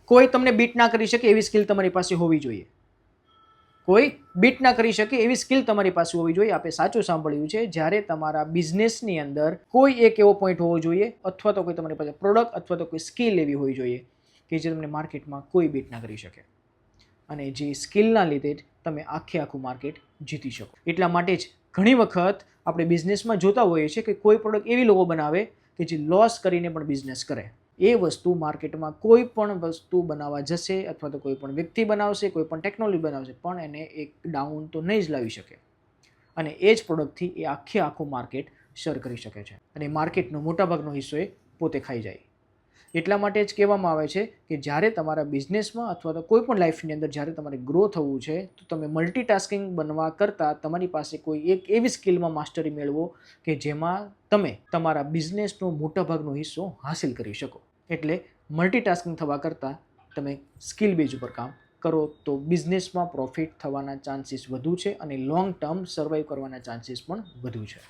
કોઈ તમને બીટ ના કરી શકે એવી સ્કિલ તમારી પાસે હોવી જોઈએ. કોઈ બીટ ના કરી શકે એવી સ્કિલ તમારી પાસે હોવી જોઈએ. આપણે સાચું સાંભળ્યું છે. જ્યારે તમારા બિઝનેસની અંદર કોઈ એક એવો પોઈન્ટ હોવો જોઈએ અથવા તો કોઈ તમારી પાસે પ્રોડક્ટ અથવા તો કોઈ સ્કિલ એવી હોવી જોઈએ કે જે તમને માર્કેટમાં કોઈ બીટ ના કરી શકે અને જે સ્કિલના લીધે તમે આખું માર્કેટ જીતી શકો. એટલા માટે જ ઘણી વખત આપણે બિઝનેસમાં જોતા હોઈએ છીએ કે કોઈ પ્રોડક્ટ એવી લોકો બનાવે કે જે લોસ કરીને પણ બિઝનેસ કરે. એ વસ્તુ માર્કેટમાં કોઈ પણ વસ્તુ બનાવવા જશે અથવા તો કોઈ પણ વ્યક્તિ બનાવશે, કોઈ પણ ટેકનોલોજી બનાવશે, પણ એને એક ડાઉન તો નહીં જ લાવી શકે અને એ જ પ્રોડક્ટથી એ આખું માર્કેટ શેર કરી શકે છે અને માર્કેટનો મોટાભાગનો હિસ્સો એ પોતે ખાઈ જાય. એટલા માટે જ કહેવામાં આવે છે કે જ્યારે તમારા બિઝનેસમાં અથવા તો કોઈ પણ લાઈફની અંદર જ્યારે તમારે ગ્રો થવું છે તો તમે મલ્ટીટાસ્કિંગ બનવા કરતાં તમારી પાસે કોઈ એક એવી સ્કિલમાં માસ્ટરી મેળવો કે જેમાં તમે તમારા બિઝનેસનો મોટાભાગનો હિસ્સો હાંસિલ કરી શકો. એટલે મલ્ટીટાસ્કિંગ થવા કરતાં તમે સ્કિલ બેઝ ઉપર કામ કરો તો બિઝનેસમાં પ્રોફિટ થવાના ચાન્સીસ વધુ છે અને લોંગ ટર્મ સર્વાઈવ કરવાના ચાન્સીસ પણ વધુ છે.